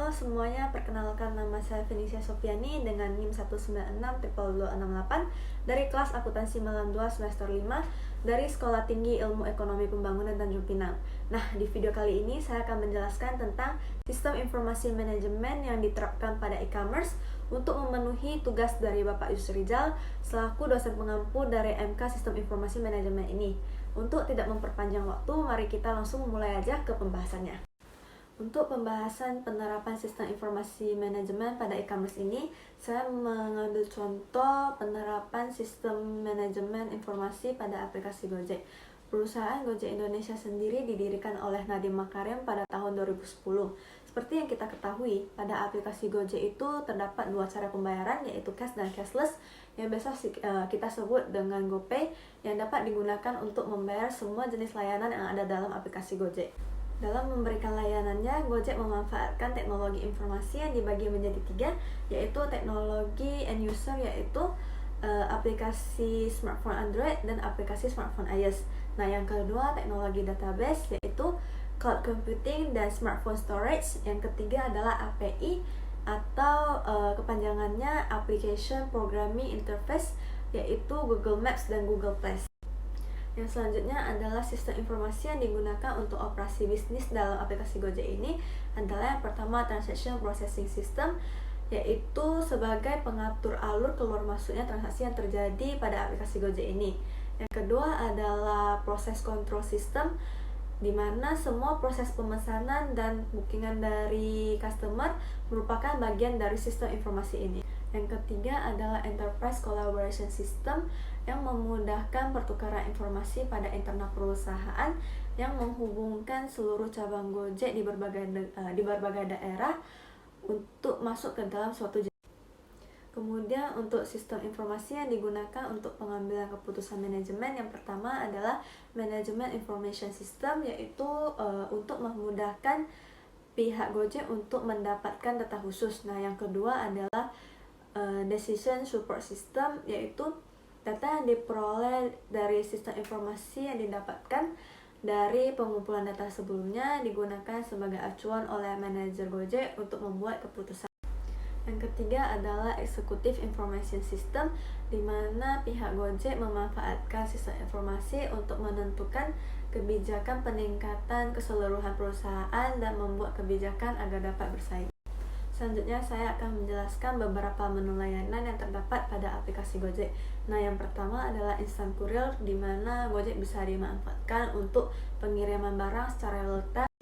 Halo semuanya, perkenalkan nama saya Fenicia Sofiani dengan NIM 196-22268 dari kelas akuntansi malam 2 semester 5 dari Sekolah Tinggi Ilmu Ekonomi Pembangunan Tanjung Pinang. Nah, di video kali ini saya akan menjelaskan tentang sistem informasi manajemen yang diterapkan pada e-commerce untuk memenuhi tugas dari Bapak Yusri Rizal selaku dosen pengampu dari MK Sistem Informasi Manajemen ini. Untuk tidak memperpanjang waktu, mari kita langsung mulai aja ke pembahasannya. Untuk pembahasan penerapan sistem informasi manajemen pada e-commerce ini, saya mengambil contoh penerapan sistem manajemen informasi pada aplikasi Gojek. Perusahaan Gojek Indonesia sendiri didirikan oleh Nadiem Makarim pada tahun 2010. Seperti yang kita ketahui, pada aplikasi Gojek itu terdapat dua cara pembayaran, yaitu cash dan cashless, yang biasa kita sebut dengan GoPay, yang dapat digunakan untuk membayar semua jenis layanan yang ada dalam aplikasi Gojek. Dalam memberikan layanannya, Gojek memanfaatkan teknologi informasi yang dibagi menjadi tiga, yaitu teknologi end user, yaitu aplikasi smartphone Android dan aplikasi smartphone iOS. Nah, yang kedua teknologi database, yaitu cloud computing dan smartphone storage. Yang ketiga adalah API atau kepanjangannya Application Programming Interface, yaitu Google Maps dan Google Play. Yang selanjutnya adalah sistem informasi yang digunakan untuk operasi bisnis dalam aplikasi Gojek ini adalah yang pertama Transaction Processing System, yaitu sebagai pengatur alur keluar masuknya transaksi yang terjadi pada aplikasi Gojek ini. Yang kedua adalah Process Control System, di mana semua proses pemesanan dan bookingan dari customer merupakan bagian dari sistem informasi ini. Yang ketiga adalah Enterprise Collaboration System, yang memudahkan pertukaran informasi pada internal perusahaan yang menghubungkan seluruh cabang Gojek di berbagai daerah untuk masuk ke dalam suatu jaringan. Kemudian untuk sistem informasi yang digunakan untuk pengambilan keputusan manajemen, yang pertama adalah Management Information System, yaitu untuk memudahkan pihak Gojek untuk mendapatkan data khusus. Nah, yang kedua adalah Decision Support System, yaitu data yang diperoleh dari sistem informasi yang didapatkan dari pengumpulan data sebelumnya digunakan sebagai acuan oleh manajer Gojek untuk membuat keputusan. Yang ketiga adalah Executive Information System, di mana pihak Gojek memanfaatkan sistem informasi untuk menentukan kebijakan peningkatan keseluruhan perusahaan dan membuat kebijakan agar dapat bersaing. Selanjutnya saya akan menjelaskan beberapa menu layanan yang terdapat pada aplikasi Gojek. Nah, yang pertama adalah Instant Courier, di mana Gojek bisa dimanfaatkan untuk pengiriman barang secara real time.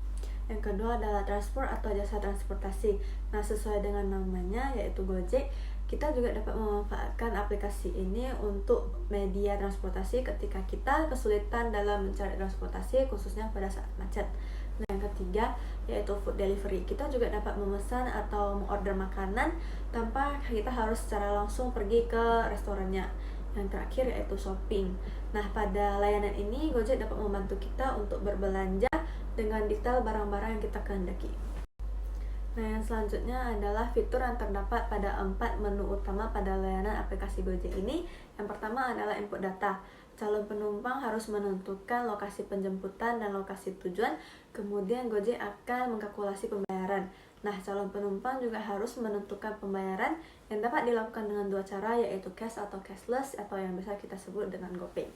Yang kedua adalah transport atau jasa transportasi. Nah, sesuai dengan namanya yaitu Gojek, kita juga dapat memanfaatkan aplikasi ini untuk media transportasi ketika kita kesulitan dalam mencari transportasi, khususnya pada saat macet. Nah, yang ketiga yaitu food delivery. Kita juga dapat memesan atau mengorder makanan tanpa kita harus secara langsung pergi ke restorannya. Yang terakhir yaitu shopping. Nah, pada layanan ini Gojek dapat membantu kita untuk berbelanja dengan detail barang-barang yang kita kehendaki. Nah, yang selanjutnya adalah fitur yang terdapat pada 4 menu utama pada layanan aplikasi Gojek ini. Yang pertama adalah input data. Calon penumpang harus menentukan lokasi penjemputan dan lokasi tujuan, kemudian Gojek akan mengkalkulasi pembayaran. Nah, calon penumpang juga harus menentukan pembayaran yang dapat dilakukan dengan dua cara, yaitu cash atau cashless, atau yang biasa kita sebut dengan GoPay.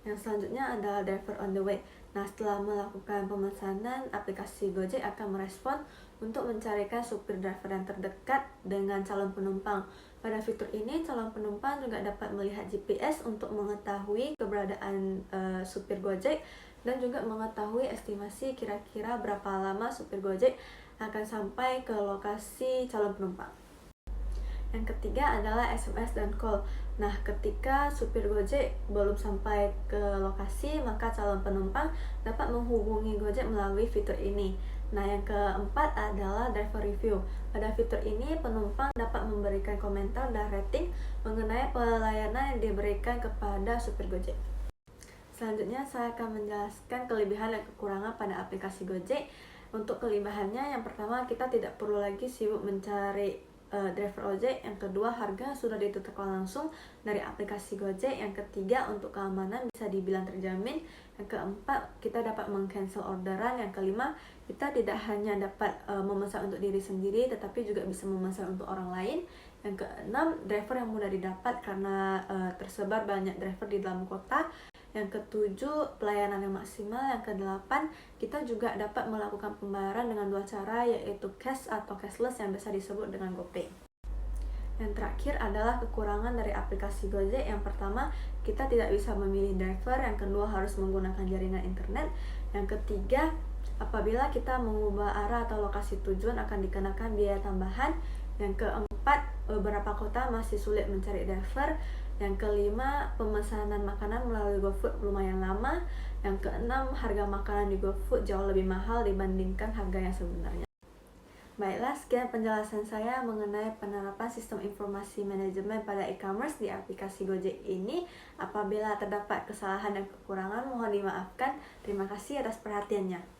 Yang selanjutnya adalah driver on the way. Nah, setelah melakukan pemesanan, aplikasi Gojek akan merespon untuk mencarikan supir driver yang terdekat dengan calon penumpang. Pada fitur ini, calon penumpang juga dapat melihat GPS untuk mengetahui keberadaan supir Gojek dan juga mengetahui estimasi kira-kira berapa lama supir Gojek akan sampai ke lokasi calon penumpang. Yang ketiga adalah SMS dan call. Nah, ketika supir Gojek belum sampai ke lokasi, maka calon penumpang dapat menghubungi Gojek melalui fitur ini. Nah, yang keempat adalah driver review. Pada fitur ini, penumpang dapat memberikan komentar dan rating mengenai pelayanan yang diberikan kepada supir Gojek. Selanjutnya, saya akan menjelaskan kelebihan dan kekurangan pada aplikasi Gojek. Untuk kelebihannya, yang pertama, kita tidak perlu lagi sibuk mencari driver ojek. Yang kedua, harga sudah ditentukan langsung dari aplikasi Gojek. Yang ketiga, untuk keamanan bisa dibilang terjamin. Yang keempat, kita dapat meng-cancel orderan. Yang kelima, kita tidak hanya dapat memesan untuk diri sendiri, tetapi juga bisa memesan untuk orang lain. Yang keenam, driver yang mudah didapat karena tersebar banyak driver di dalam kota. Yang ketujuh, pelayanan yang maksimal. Yang kedelapan, kita juga dapat melakukan pembayaran dengan dua cara, yaitu cash atau cashless yang biasa disebut dengan GoPay. Yang terakhir adalah kekurangan dari aplikasi Gojek. Yang pertama, kita tidak bisa memilih driver. Yang kedua, harus menggunakan jaringan internet. Yang ketiga, apabila kita mengubah arah atau lokasi tujuan akan dikenakan biaya tambahan. Yang keempat, beberapa kota masih sulit mencari driver. Yang kelima, pemesanan makanan melalui GoFood lumayan lama. Yang keenam, harga makanan di GoFood jauh lebih mahal dibandingkan harga yang sebenarnya. Baiklah, sekian penjelasan saya mengenai penerapan sistem informasi manajemen pada e-commerce di aplikasi Gojek ini. Apabila terdapat kesalahan dan kekurangan, mohon dimaafkan. Terima kasih atas perhatiannya.